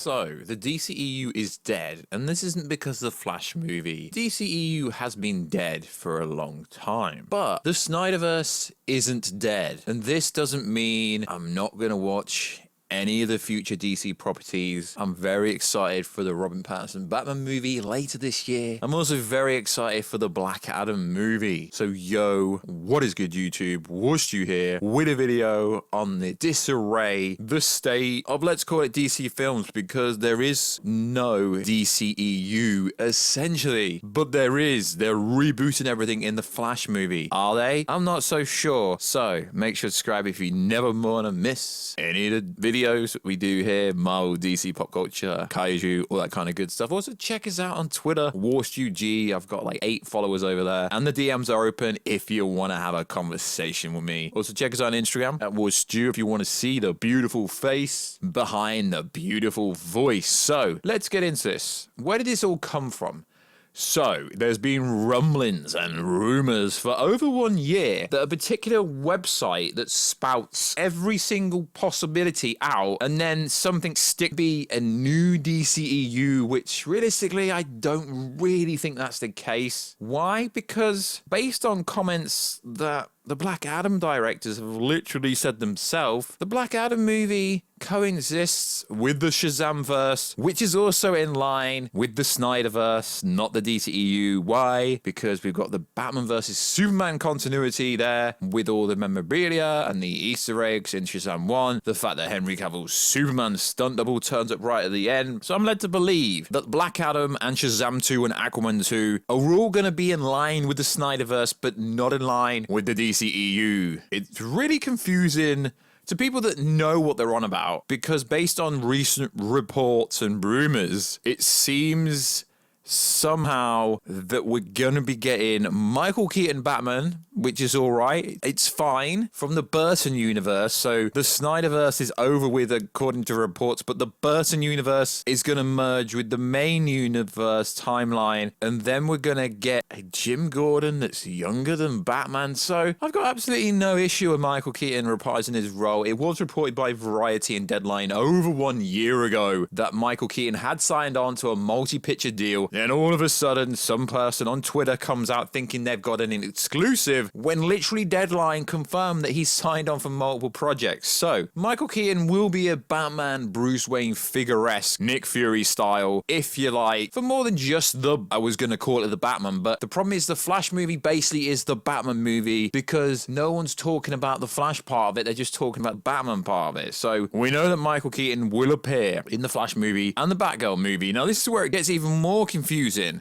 So, the DCEU is dead, and this isn't because of the Flash movie. DCEU has been dead for a long time. But the Snyderverse isn't dead, and this doesn't mean I'm not gonna watch any of the future DC properties. I'm very excited for the Robert Pattinson Batman movie later this year. I'm also very excited for the Black Adam movie. So yo, what is good YouTube? Woostu here with a video on the disarray, the state of, let's call it DC films, because there is no DCEU essentially, but there is. They're rebooting everything in the Flash movie. Are they? I'm not so sure. So make sure to subscribe if you never want to miss any of the videos we do here, Marvel, DC, pop culture, kaiju, all that kind of good stuff. Also, check us out on Twitter, WarstuG. I've got like 8 followers over there, and the DMs are open if you want to have a conversation with me. Also, check us out on Instagram at WarstuG if you want to see the beautiful face behind the beautiful voice. So, let's get into this. Where did this all come from? So, there's been rumblings and rumors for over 1 year that a particular website that spouts every single possibility out and then something be a new DCEU, which realistically I don't really think that's the case. Why? Because based on comments that the Black Adam directors have literally said themselves, the Black Adam movie coexists with the Shazamverse, which is also in line with the Snyderverse, not the DCEU. Why? Because we've got the Batman versus Superman continuity there, with all the memorabilia and the Easter eggs in Shazam 1, the fact that Henry Cavill's Superman stunt double turns up right at the end. So I'm led to believe that Black Adam and Shazam 2 and Aquaman 2 are all going to be in line with the Snyderverse, but not in line with the DCEU. It's really confusing to people that know what they're on about, because based on recent reports and rumors, it seems somehow that we're gonna be getting Michael Keaton Batman, which is alright, it's fine, from the Burton universe. So the Snyderverse is over with according to reports, but the Burton universe is gonna merge with the main universe timeline, and then we're gonna get a Jim Gordon that's younger than Batman. So I've got absolutely no issue with Michael Keaton reprising his role. It was reported by Variety and Deadline over 1 year ago that Michael Keaton had signed on to a multi-picture deal. Then all of a sudden, some person on Twitter comes out thinking they've got an exclusive, when literally Deadline confirmed that he's signed on for multiple projects. So, Michael Keaton will be a Batman Bruce Wayne figure-esque, Nick Fury style, if you like, for more than just I was going to call it the Batman, but the problem is the Flash movie basically is the Batman movie, because no one's talking about the Flash part of it, they're just talking about the Batman part of it. So, we know that Michael Keaton will appear in the Flash movie and the Batgirl movie. Now, this is where it gets even more confusing.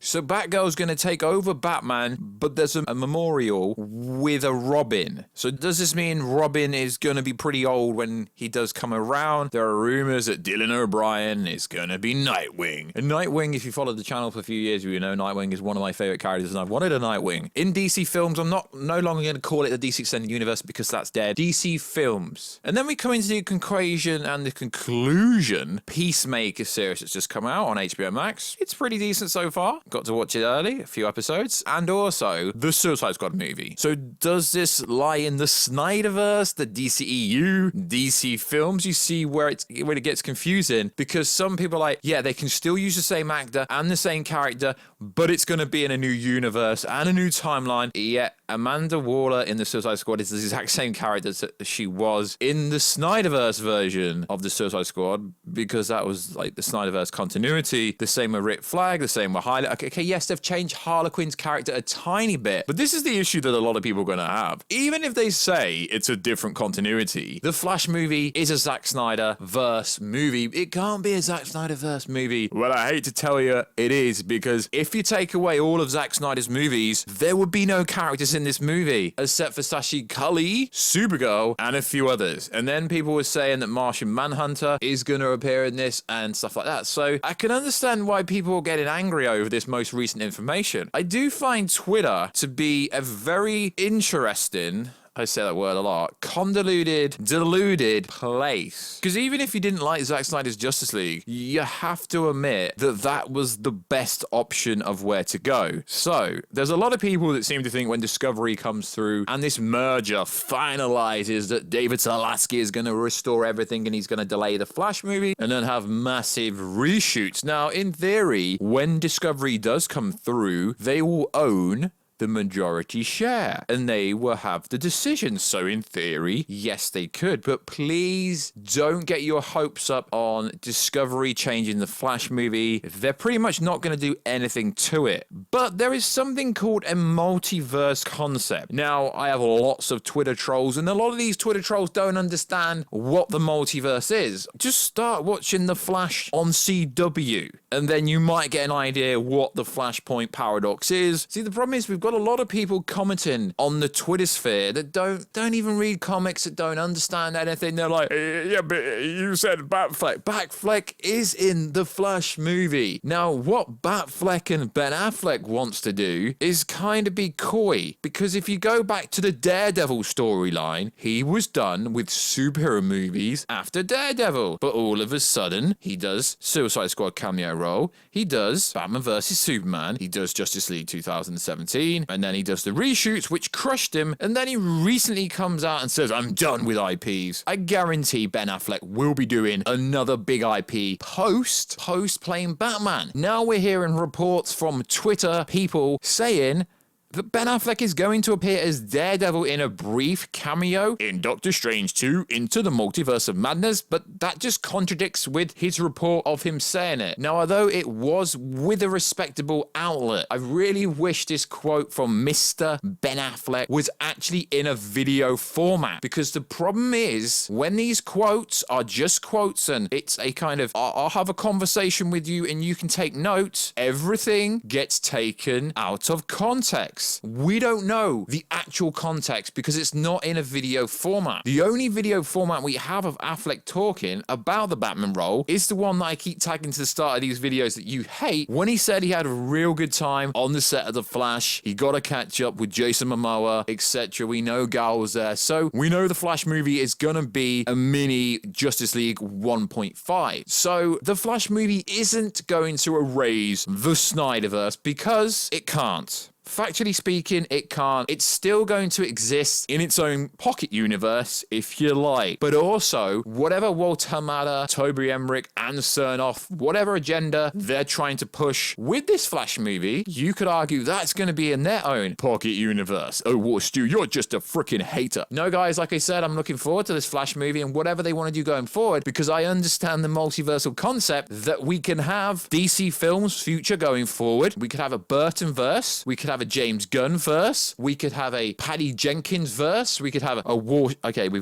So Batgirl's going to take over Batman, but there's a memorial with a Robin. So does this mean Robin is going to be pretty old when he does come around? There are rumors that Dylan O'Brien is going to be Nightwing. And Nightwing, if you followed the channel for a few years, you know Nightwing is one of my favorite characters, and I've wanted a Nightwing. In DC films, I'm no longer going to call it the DC Extended Universe because that's dead. DC films. And then we come into the conclusion and the conclusion, Peacemaker series that's just come out on HBO Max. It's pretty decent so far. Got to watch it early, a few episodes, and also the Suicide Squad movie. So does this lie in the Snyderverse, the DCEU, DC films? You see where it gets confusing, because some people are like, yeah, they can still use the same actor and the same character, but it's going to be in a new universe and a new timeline. Yet Amanda Waller in the Suicide Squad is the exact same character that she was in the Snyderverse version of the Suicide Squad, because that was like the Snyderverse continuity. The same with Rick Flag, the same with Okay, yes, they've changed Harley Quinn's character a tiny bit, but this is the issue that a lot of people are going to have. Even if they say it's a different continuity, the Flash movie is a Zack Snyder verse movie. It can't be a Zack Snyder verse movie. Well, I hate to tell you, it is, because if you take away all of Zack Snyder's movies, there would be no characters in this movie, except for Sashi Cully, Supergirl, and a few others. And then people were saying that Martian Manhunter is going to appear in this and stuff like that. So I can understand why people are getting angry over this most recent information. I do find Twitter to be a very interesting I say that word a lot, convoluted, deluded place. Because even if you didn't like Zack Snyder's Justice League, you have to admit that that was the best option of where to go. So, there's a lot of people that seem to think when Discovery comes through and this merger finalizes that David Zalaski is going to restore everything and he's going to delay the Flash movie and then have massive reshoots. Now, in theory, when Discovery does come through, they will own the majority share and they will have the decision. So in theory, yes, they could, but please don't get your hopes up on Discovery changing the Flash movie. They're pretty much not going to do anything to it. But there is something called a multiverse concept. Now, I have lots of Twitter trolls, and a lot of these Twitter trolls don't understand what the multiverse is. Just start watching The Flash on CW, and then you might get an idea what the Flashpoint paradox is. See, the problem is we've got a lot of people commenting on the Twitter sphere that don't even read comics, that don't understand anything. They're like, yeah, but you said Batfleck. Batfleck is in the Flash movie. Now, what Batfleck and Ben Affleck wants to do is kind of be coy, because if you go back to the Daredevil storyline, he was done with superhero movies after Daredevil, but all of a sudden, he does Suicide Squad cameo role, he does Batman vs Superman, he does Justice League 2017, and then he does the reshoots, which crushed him, and then he recently comes out and says, I'm done with IPs. I guarantee Ben Affleck will be doing another big IP post playing Batman. Now we're hearing reports from Twitter people saying that Ben Affleck is going to appear as Daredevil in a brief cameo in Doctor Strange 2 Into the Multiverse of Madness, but that just contradicts with his report of him saying it. Now, although it was with a respectable outlet, I really wish this quote from Mr. Ben Affleck was actually in a video format, because the problem is when these quotes are just quotes and it's a kind of, I'll have a conversation with you and you can take notes, everything gets taken out of context. We don't know the actual context because it's not in a video format. The only video format we have of Affleck talking about the Batman role is the one that I keep tagging to the start of these videos that you hate, when he said he had a real good time on the set of The Flash, he got to catch up with Jason Momoa, etc. We know Gal was there, so we know the Flash movie is gonna be a mini Justice League 1.5. So the Flash movie isn't going to erase the Snyderverse because it can't. Factually speaking, it can't. It's still going to exist in its own pocket universe, if you like. But also, whatever Walter Hamada, Toby Emmerich, and Cernoff, whatever agenda they're trying to push with this Flash movie, you could argue that's going to be in their own pocket universe. Oh, what, Stu, you're just a freaking hater. No, guys, like I said, I'm looking forward to this Flash movie and whatever they want to do going forward, because I understand the multiversal concept that we can have DC Films future going forward. We could have a Burton verse. We could have a James Gunn verse. We could have a Patty Jenkins verse. We could have a we've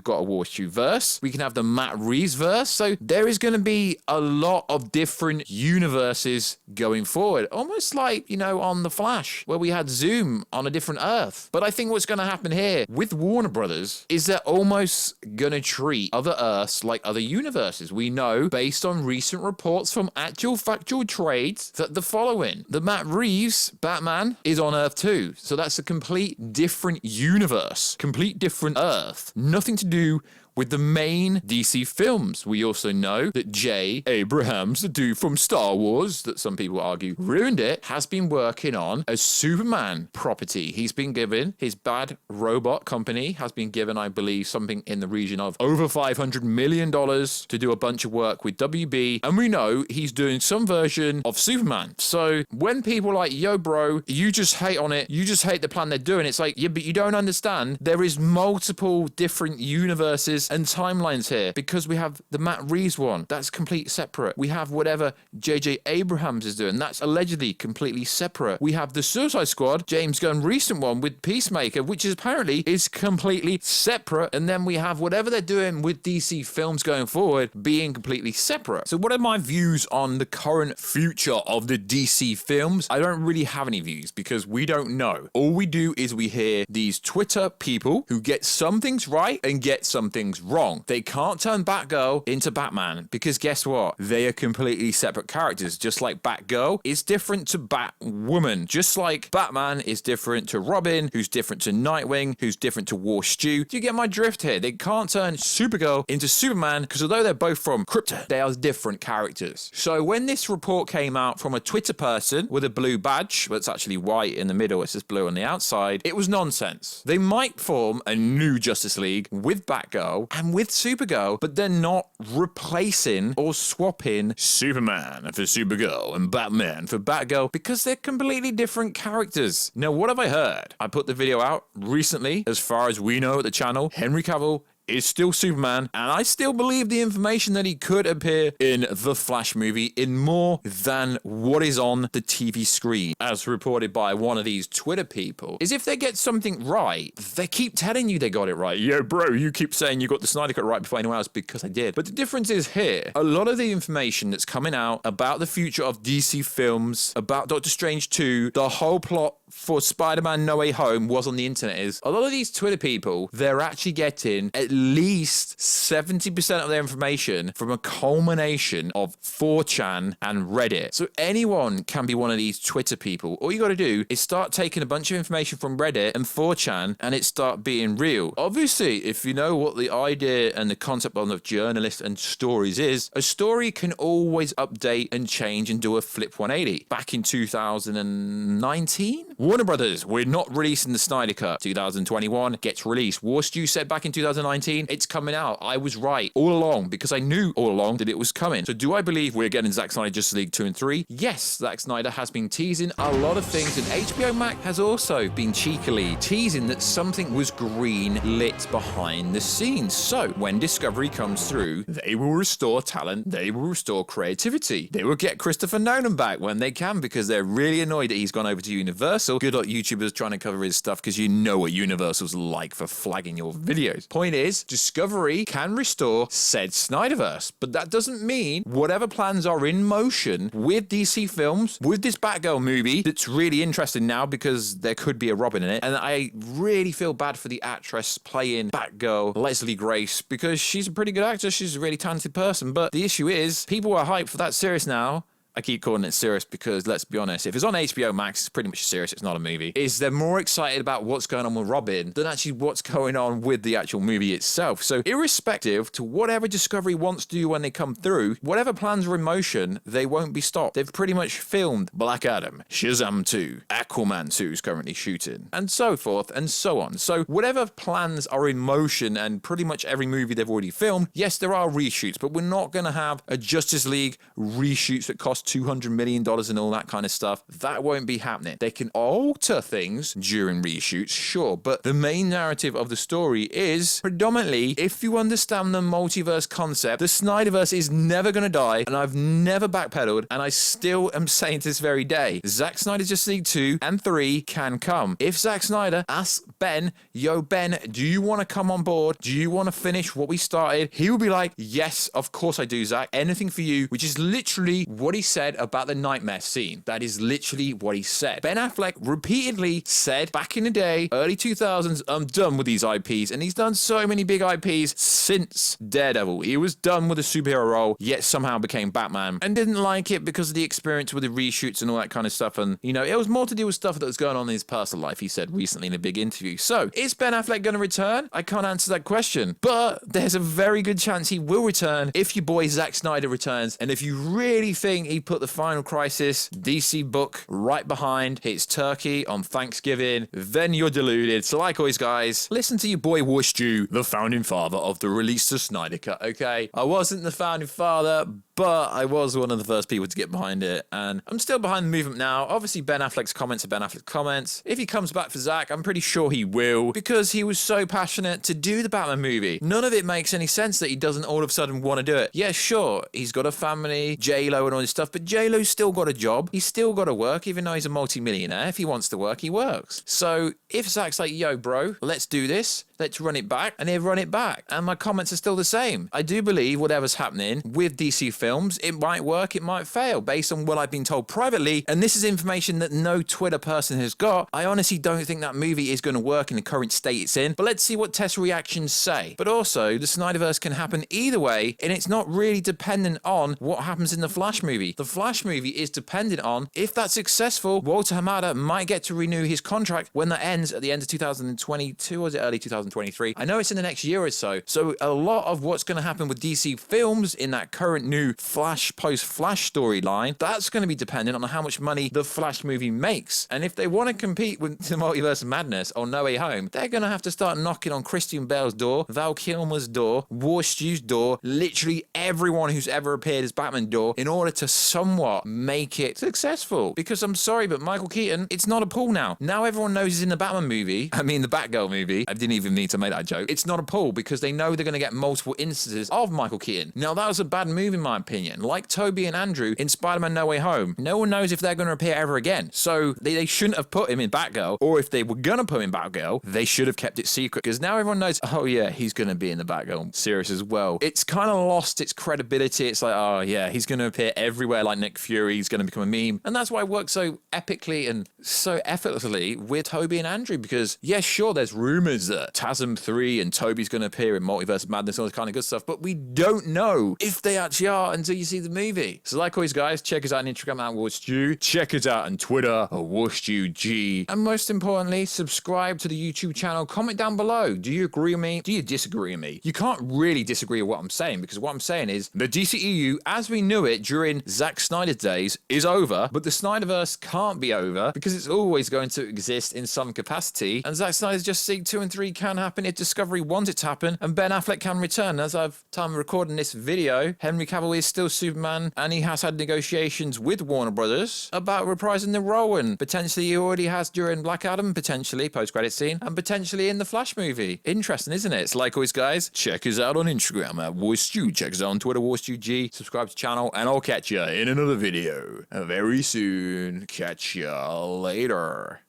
got a Warshu verse. We can have the Matt Reeves verse. So there is going to be a lot of different universes going forward. Almost like, on The Flash, where we had Zoom on a different Earth. But I think what's going to happen here with Warner Brothers is they're almost going to treat other Earths like other universes. We know, based on recent reports from actual factual trades, that the following: the Matt Reeves Batman is on Earth 2. So that's a complete different universe, complete different Earth. Nothing to do with the main DC films. We also know that J. Abrams, the dude from Star Wars, that some people argue ruined it, has been working on a Superman property. He's been given, his Bad Robot company has been given, I believe, something in the region of over $500 million to do a bunch of work with WB, and we know he's doing some version of Superman. So when people are like, yo bro, you just hate on it, you just hate the plan they're doing, it's like, yeah, but you don't understand, there is multiple different universes and timelines here, because we have the Matt Reeves one, that's completely separate. We have whatever J.J. Abrams is doing, that's allegedly completely separate. We have the Suicide Squad, James Gunn recent one with Peacemaker, which is apparently is completely separate. And then we have whatever they're doing with DC films going forward being completely separate. So what are my views on the current future of the DC films? I don't really have any views because we don't know. All we do is we hear these Twitter people who get some things right and get some things things wrong. They can't turn Batgirl into Batman because guess what? They are completely separate characters. Just like Batgirl is different to Batwoman. Just like Batman is different to Robin, who's different to Nightwing, who's different to War Stew. Do you get my drift here? They can't turn Supergirl into Superman because although they're both from Krypton, they are different characters. So when this report came out from a Twitter person with a blue badge, that's actually white in the middle, it's just blue on the outside, it was nonsense. They might form a new Justice League with Batgirl and with Supergirl, but they're not replacing or swapping Superman for Supergirl and Batman for Batgirl because they're completely different characters. Now, what have I heard? I put the video out recently. As far as we know at the channel, Henry Cavill is still Superman, and I still believe the information that he could appear in the Flash movie in more than what is on the TV screen, as reported by one of these Twitter people, is if they get something right, they keep telling you they got it right. Yo, bro, you keep saying you got the Snyder Cut right before anyone else because I did. But the difference is here, a lot of the information that's coming out about the future of DC films, about Doctor Strange 2, the whole plot for Spider-Man No Way Home was on the internet is a lot of these Twitter people, they're actually getting at least 70% of their information from a culmination of 4chan and Reddit. So anyone can be one of these Twitter people. All you got to do is start taking a bunch of information from Reddit and 4chan and it start being real. Obviously, if you know what the idea and the concept of journalists and stories is, a story can always update and change and do a flip 180. Back in 2019, Warner Brothers, we're not releasing the Snyder Cut. 2021 gets released. War Stew said back in 2019, it's coming out. I was right all along because I knew all along that it was coming. So do I believe we're getting Zack Snyder Justice League 2 and 3? Yes, Zack Snyder has been teasing a lot of things, and HBO Max has also been cheekily teasing that something was green lit behind the scenes. So when Discovery comes through, they will restore talent, they will restore creativity. They will get Christopher Nolan back when they can because they're really annoyed that he's gone over to Universal. Good luck YouTubers trying to cover his stuff because you know what Universal's like for flagging your videos. Point is, Discovery can restore said Snyderverse, but that doesn't mean whatever plans are in motion with DC films, with this Batgirl movie that's really interesting now because there could be a Robin in it, and I really feel bad for the actress playing Batgirl, Leslie Grace, because she's a pretty good actress, she's a really talented person, but the issue is, people are hyped for that series now. I keep calling it serious because, let's be honest, if it's on HBO Max, it's pretty much serious. It's not a movie. Is they're more excited about what's going on with Robin than actually what's going on with the actual movie itself. So irrespective to whatever Discovery wants to do when they come through, whatever plans are in motion, they won't be stopped. They've pretty much filmed Black Adam, Shazam 2, Aquaman 2 is currently shooting, and so forth and so on. So whatever plans are in motion and pretty much every movie they've already filmed, yes, there are reshoots, but we're not going to have a Justice League reshoots that cost $200 million and all that kind of stuff. That won't be happening. They can alter things during reshoots, sure, but the main narrative of the story is predominantly, if you understand the multiverse concept, the Snyderverse is never going to die, and I've never backpedaled, and I still am saying to this very day, Zack Snyder's Justice League 2 and 3 can come. If Zack Snyder asks Ben, yo, Ben, do you want to come on board? Do you want to finish what we started? He will be like, yes, of course I do, Zack. Anything for you, which is literally what he said about the Nightmare scene. That is literally what he said. Ben Affleck repeatedly said back in the day, early 2000s, I'm done with these IPs, and he's done so many big IPs since Daredevil. He was done with the superhero role, yet somehow became Batman, and didn't like it because of the experience with the reshoots and all that kind of stuff, and, you know, it was more to do with stuff that was going on in his personal life, he said recently in a big interview. So, is Ben Affleck going to return? I can't answer that question, but there's a very good chance he will return if your boy Zack Snyder returns, and if you really think he put the Final Crisis DC book right behind his turkey on Thanksgiving, then you're deluded. So like always, guys, listen to your boy War Stew, the founding father of the release of Snyder Cut, okay? I wasn't the founding father, but I was one of the first people to get behind it, and I'm still behind the movement now. Obviously, Ben Affleck's comments are Ben Affleck's comments. If he comes back for Zack, I'm pretty sure he will, because he was so passionate to do the Batman movie. None of it makes any sense that he doesn't all of a sudden want to do it. Yeah, sure, he's got a family, J-Lo and all this stuff, but J-Lo's still got a job. He's still got to work, even though he's a multi-millionaire. If he wants to work, he works. So if Zack's like, yo, bro, let's do this, let's run it back, and they've run it back. And my comments are still the same. I do believe whatever's happening with DC films, it might work, it might fail, based on what I've been told privately. And this is information that no Twitter person has got. I honestly don't think that movie is going to work in the current state it's in, but let's see what test reactions say. But also, the Snyderverse can happen either way, and it's not really dependent on what happens in the Flash movie. The Flash movie is dependent on, if that's successful, Walter Hamada might get to renew his contract when that ends at the end of 2022, or is it early 2023? I know it's in the next year or so. So a lot of what's going to happen with DC films in that current new Flash post-Flash storyline, that's going to be dependent on how much money the Flash movie makes. And if they want to compete with the Multiverse of Madness or No Way Home, they're going to have to start knocking on Christian Bale's door, Val Kilmer's door, War Stew's door, literally everyone who's ever appeared as Batman door, in order to somewhat make it successful. Because I'm sorry, but Michael Keaton, it's not a pull now. Now everyone knows he's in the Batman movie. I mean, the Batgirl movie. I didn't even need to make that joke. It's not a pull because they know they're going to get multiple instances of Michael Keaton. Now, that was a bad move in my opinion. Like Toby and Andrew in Spider-Man No Way Home. No one knows if they're going to appear ever again. So they shouldn't have put him in Batgirl, or if they were going to put him in Batgirl, they should have kept it secret, because now everyone knows, oh yeah, he's going to be in the Batgirl series as well. It's kind of lost its credibility. It's like, oh yeah, he's going to appear everywhere like Nick Fury. He's going to become a meme. And that's why it works so epically and so effortlessly with Toby and Andrew, because yeah, sure, there's rumors that TASM 3 and Toby's going to appear in Multiverse of Madness, all this kind of good stuff, but we don't know if they actually are until you see the movie. So like always, guys, check us out on Instagram at WarStew. Check us out on Twitter at WarStewG. And most importantly, subscribe to the YouTube channel. Comment down below. Do you agree with me? Do you disagree with me? You can't really disagree with what I'm saying, because what I'm saying is the DCEU, as we knew it during Zack Snyder's days, is over, but the Snyderverse can't be over because it's always going to exist in some capacity. And Zack Snyder's Justice League 2 and 3 can happen if Discovery wants it to happen, and Ben Affleck can return. As I've time of recording this video, Henry Cavill is still Superman, and he has had negotiations with Warner Brothers about reprising the role, and potentially he already has during Black Adam, potentially post-credit scene, and potentially in the Flash movie. Interesting, isn't it? So like always, guys, check us out on Instagram at WarStew. Check us out on Twitter, WarStewG. Subscribe to the channel, and I'll catch ya in another video very soon. Catch ya later.